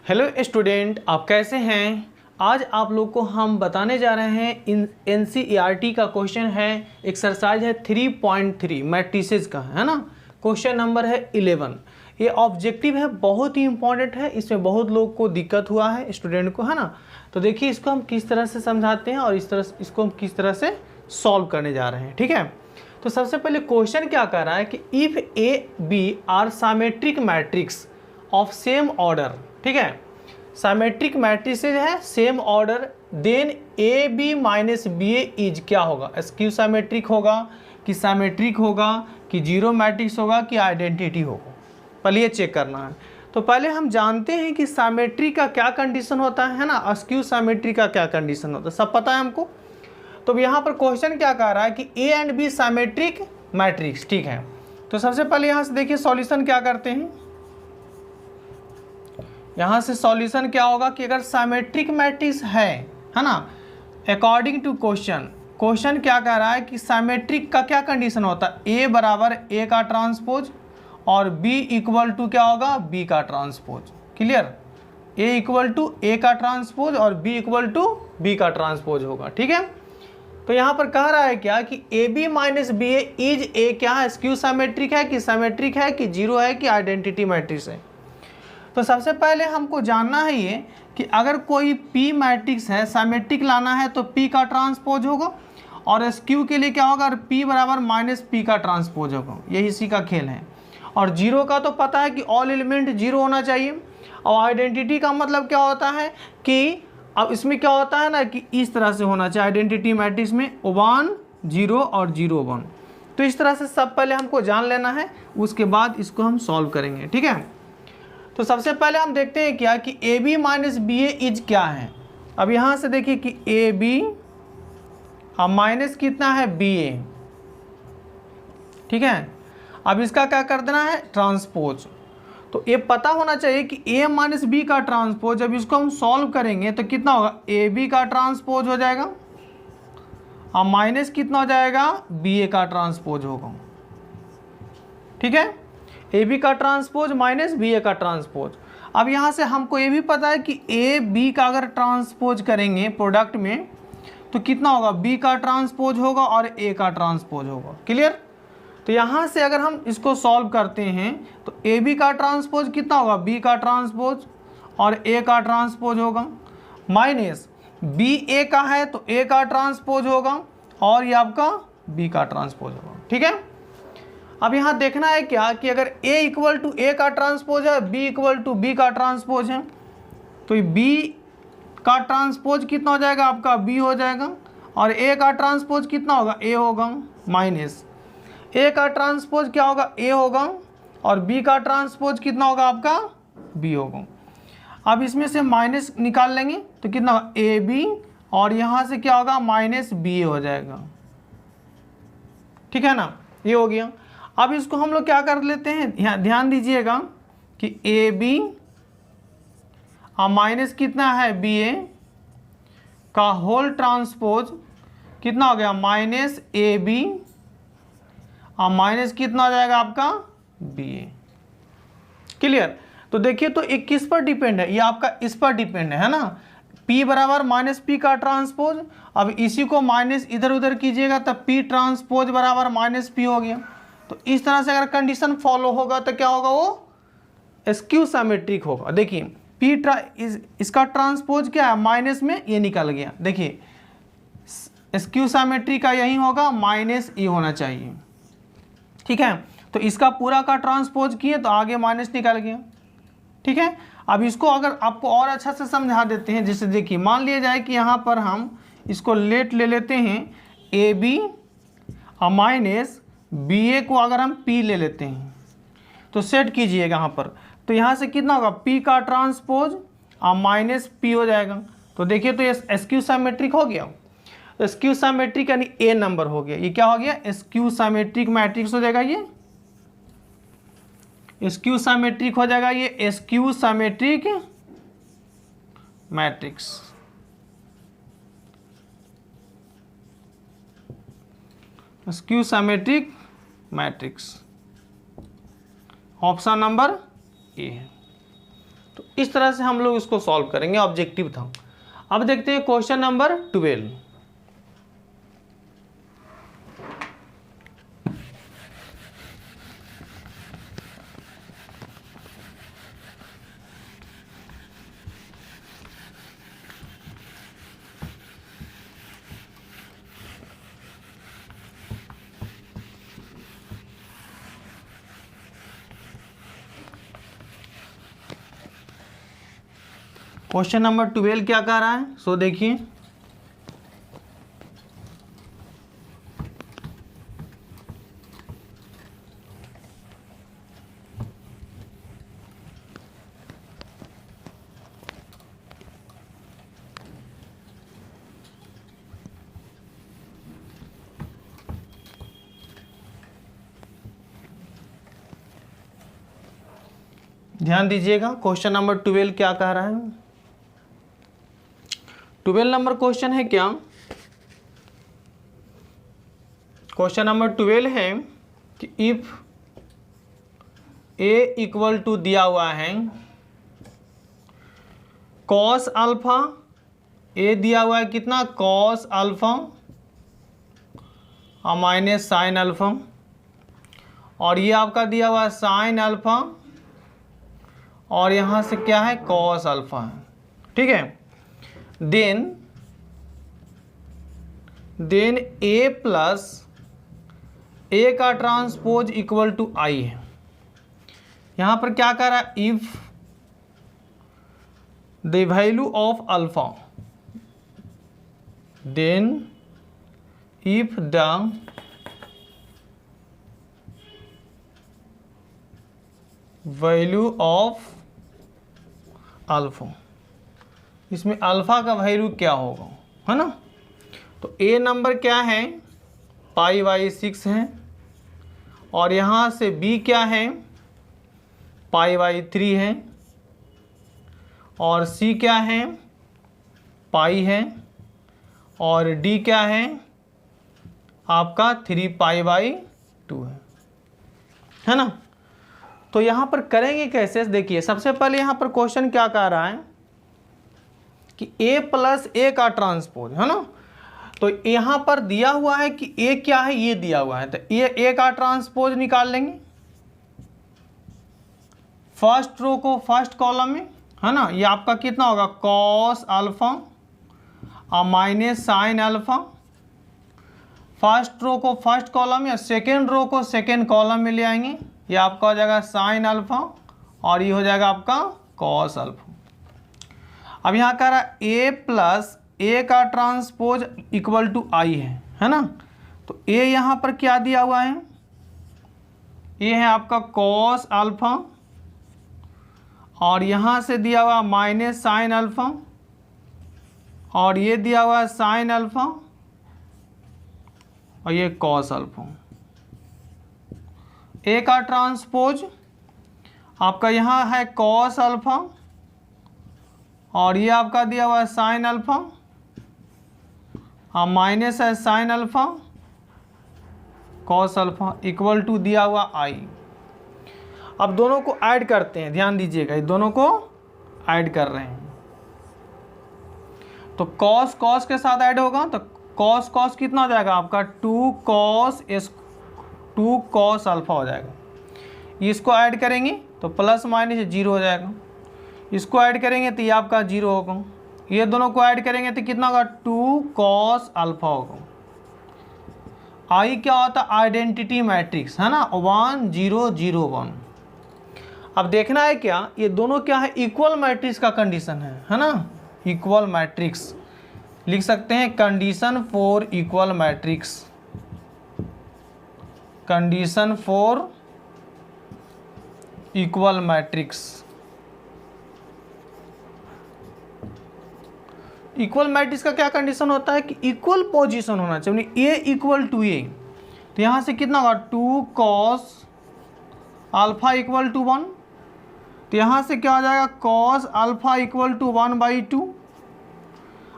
Hello student, आप कैसे हैं। आज आप लोग को हम बताने जा रहे हैं एनसीईआरटी का क्वेश्चन है। एक्सरसाइज है 3.3 मैट्रिसेस का, है ना। क्वेश्चन नंबर है 11। ये ऑब्जेक्टिव है, बहुत ही इंपॉर्टेंट है। इसमें बहुत लोग को दिक्कत हुआ है, स्टूडेंट को, है ना। तो देखिए इसको हम किस तरह से समझाते हैं और इसको हम किस तरह से सॉल्व करने जा रहे हैं, ठीक है। तो सबसे पहले क्वेश्चन क्या कह रहा है कि if A B are symmetric matrix of same order, ठीक है। साइमेट्रिक मैट्रिसेज है same order, then A B minus B A is क्या होगा, स्क्यू साइमेट्रिक होगा कि साइमेट्रिक होगा कि जीरो मैट्रिक्स होगा कि आइडेंटिटी होगा। पहले ये चेक करना है। तो पहले हम जानते हैं कि साइमेट्री का क्या कंडीशन होता है ना, स्क्यू साइमेट्री का क्या कंडीशन होता है, सब पता है हमको। तो यहाँ पर क्वेश्चन क्या कह रहा है कि A and B symmetric matrix, ठीक है। तो सबसे पहले यहाँ से देखिए सॉल्यूशन क्या करते हैं। यहाँ से सॉल्यूशन क्या होगा कि अगर साइमेट्रिक मैट्रिक्स है ना, अकॉर्डिंग टू क्वेश्चन क्या कह रहा है कि साइमेट्रिक का क्या कंडीशन होता है, ए बराबर ए का ट्रांसपोज और बी इक्वल टू क्या होगा, बी का transpose. Clear, A equal to A का ट्रांसपोज और बी इक्वल टू बी का ट्रांसपोज होगा, ठीक है। तो यहाँ पर कह रहा है क्या कि A B minus B A is A क्या है, स्क्यू साइमेट्रिक है कि साइमेट्रिक है कि जीरो है कि आइडेंटिटी मैट्रिक्स है। तो सबसे पहले हमको जानना है ये कि अगर कोई P मैट्रिक्स है, साइमेट्रिक लाना है तो P का ट्रांसपोज होगा और स्क्यू के लिए क्या होगा, P बराबर माइनस P का ट्रांसपोज होगा। यही इसी का खेल है। और जीरो का तो पता है कि ऑल एलिमेंट जीरो होना चाहिए। और आइडेंटिटी का मतलब क्या होता है कि अब इसमें क्या होता है ना कि इस तरह से होना चाहिए आइडेंटिटी मैट्रिक्स में 1 0 और 0 1। तो इस तरह से सब पहले हमको जान लेना है, उसके बाद इसको हम सॉल्व करेंगे, ठीक है। तो सबसे पहले हम देखते हैं क्या कि A B minus B A is क्या है। अब यहाँ से देखिए कि ए बी और माइनस कितना है बी ए, ठीक है। अब इसका क्या कर देना है, ट्रांसपोज। तो ये पता होना चाहिए कि ए माइनस बी का ट्रांसपोज, जब इसको हम सॉल्व करेंगे तो कितना होगा, ए बी का ट्रांसपोज हो जाएगा और माइनस कितना हो जाएगा, बी ए का ट्रांसपोज होगा, ठीक है। ए बी का ट्रांसपोज माइनस बी ए का ट्रांसपोज। अब यहाँ से हमको ये भी पता है कि ए बी का अगर ट्रांसपोज करेंगे प्रोडक्ट में तो कितना होगा, बी का ट्रांसपोज होगा और ए का ट्रांसपोज होगा। क्लियर। तो यहाँ से अगर हम इसको सॉल्व करते हैं तो ए बी का ट्रांसपोज कितना होगा, बी का ट्रांसपोज और ए का ट्रांसपोज होगा, माइनस बी ए का है तो ए का ट्रांसपोज होगा और ये आपका बी का ट्रांसपोज होगा, ठीक है। अब यहाँ देखना है क्या कि अगर a इक्वल टू ए का ट्रांसपोज है, b इक्वल टू बी का ट्रांसपोज है, तो b का ट्रांसपोज कितना हो जाएगा आपका, b हो जाएगा और a का ट्रांसपोज कितना होगा, a होगा, माइनस a का ट्रांसपोज क्या होगा, a होगा और b का ट्रांसपोज कितना होगा आपका, b होगा। अब इसमें से माइनस निकाल लेंगे तो कितना होगा, ab और यहाँ से क्या होगा, माइनस ba हो जाएगा, ठीक है ना। ये हो गया। अब इसको हम लोग क्या कर लेते हैं, यहाँ ध्यान दीजिएगा कि ए बी और माइनस कितना है बी ए का होल ट्रांसपोज कितना हो गया, माइनस ए बी और माइनस कितना हो जाएगा आपका बी ए। क्लियर। तो देखिए तो एक किस पर डिपेंड है, ये आपका इस पर डिपेंड है ना, P बराबर माइनस पी का ट्रांसपोज। अब इसी को माइनस इधर उधर कीजिएगा तब P ट्रांसपोज बराबर माइनस पी हो गया। तो इस तरह से अगर कंडीशन फॉलो होगा तो क्या होगा, वो स्क्यू साइमेट्रिक होगा। देखिए इसका ट्रांसपोज क्या है, माइनस में ये निकल गया। देखिए स्क्यू साइमेट्रिक का यही होगा, माइनस ये होना चाहिए, ठीक है। तो इसका पूरा का ट्रांसपोज किए तो आगे माइनस निकल गया, ठीक है। अब इसको अगर आपको और अच्छा से समझा देते हैं, जैसे देखिए मान लिया जाए कि यहाँ पर हम इसको ले लेते हैं ए बी और माइनस बी ए को अगर हम P ले लेते हैं तो सेट कीजिएगा यहाँ पर, तो यहाँ से कितना होगा, P का ट्रांसपोज और माइनस P हो जाएगा। तो देखिए तो ये स्क्यू साइमेट्रिक हो गया। तो स्क्यू साइमेट्रिक यानी ए नंबर हो गया, ये क्या हो गया, स्क्यू साइमेट्रिक मैट्रिक्स हो जाएगा। ये स्क्यू साइमेट्रिक हो जाएगा, ये skew symmetric matrix. Skew symmetric matrix option number A है। तो इस तरह से हम लोग इसको सॉल्व करेंगे, ऑब्जेक्टिव था। अब देखते हैं क्वेश्चन नंबर 12। क्वेश्चन नंबर 12 क्या कह रहा है, सो देखिए। ध्यान दीजिएगा, क्वेश्चन नंबर 12 क्या कह रहा है। 12 नंबर क्वेश्चन है क्या, क्वेश्चन नंबर 12 है कि इफ ए इक्वल टू दिया हुआ है कॉस अल्फा, ए दिया हुआ है कितना, कॉस अल्फा और माइनस साइन अल्फा, और ये आपका दिया हुआ है साइन अल्फा, और यहाँ से क्या है, कॉस अल्फा है, ठीक है। देन ए प्लस ए का ट्रांसपोज इक्वल टू आई है। यहाँ पर क्या कर रहा है, if the value of alpha, then if the value of alpha, इसमें अल्फा का वैल्यू क्या होगा, है ना। तो ए नंबर क्या है, π/6 है, और यहाँ से बी क्या है, π/3 है, और सी क्या है, पाई है, और डी क्या है आपका 3π/2 है ना। तो यहाँ पर करेंगे कैसे, देखिए सबसे पहले यहाँ पर क्वेश्चन क्या कह रहा है कि a प्लस ए का ट्रांसपोज, है ना। तो यहाँ पर दिया हुआ है कि a क्या है, ये दिया हुआ है, तो a का ट्रांसपोज निकाल लेंगे फर्स्ट रो को फर्स्ट कॉलम में, है ना। ये आपका कितना होगा, कॉस अल्फा और minus sine alpha, first row को फर्स्ट कॉलम में, सेकेंड रो को सेकेंड कॉलम में ले आएंगे, ये आपका हो जाएगा साइन अल्फा और ये हो जाएगा आपका कॉस अल्फा। अब यहाँ कह रहा है ए प्लस ए का ट्रांसपोज इक्वल टू आई है ना। तो ए यहाँ पर क्या दिया हुआ है, ये है आपका कॉस अल्फा, और यहाँ से दिया हुआ माइनस साइन अल्फा, और ये दिया हुआ है साइन अल्फा, और ये कॉस अल्फा। ए का ट्रांसपोज आपका यहाँ है कॉस अल्फा, और ये आपका दिया हुआ है साइन अल्फा, और माइनस है sine alpha cos alpha equal to दिया हुआ आई। अब दोनों को ऐड करते हैं, ध्यान दीजिएगा, ये दोनों को ऐड कर रहे हैं। तो कॉस कॉस के साथ ऐड होगा, तो कॉस कॉस कितना हो जाएगा आपका 2 कॉस अल्फा हो जाएगा। इसको ऐड करेंगे तो प्लस माइनस 0 हो जाएगा, इसको ऐड करेंगे तो ये आपका 0 होगा, ये दोनों को ऐड करेंगे तो कितना होगा 2 कॉस अल्फा होगा। आई क्या होता है, आइडेंटिटी मैट्रिक्स, है ना, 1 0 0 1। अब देखना है क्या, ये दोनों क्या है, इक्वल मैट्रिक्स का कंडीशन है ना। इक्वल मैट्रिक्स लिख सकते हैं, condition for equal matrix, condition for equal matrix. Equal matrix का क्या कंडीशन होता है कि इक्वल पोजीशन होना चाहिए, ए इक्वल टू ए। तो यहाँ से कितना होगा 2 कॉस अल्फा इक्वल टू 1, तो यहाँ से क्या हो जाएगा कॉस अल्फा इक्वल टू 1/2।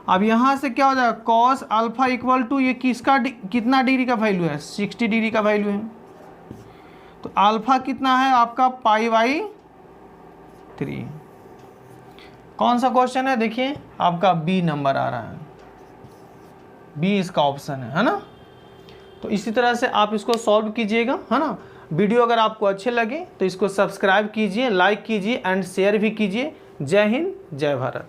अब यहाँ से क्या हो जाएगा कॉस अल्फा इक्वल टू, ये किसका कितना डिग्री का वैल्यू है, 60 डिग्री का वैल्यू है। तो अल्फा कितना है आपका π/3, कौन सा क्वेश्चन है, देखिए आपका बी नंबर आ रहा है, बी इसका ऑप्शन है ना। तो इसी तरह से आप इसको सॉल्व कीजिएगा, है ना। वीडियो अगर आपको अच्छे लगे तो इसको सब्सक्राइब कीजिए, लाइक कीजिए एंड शेयर भी कीजिए। जय हिंद, जय भारत।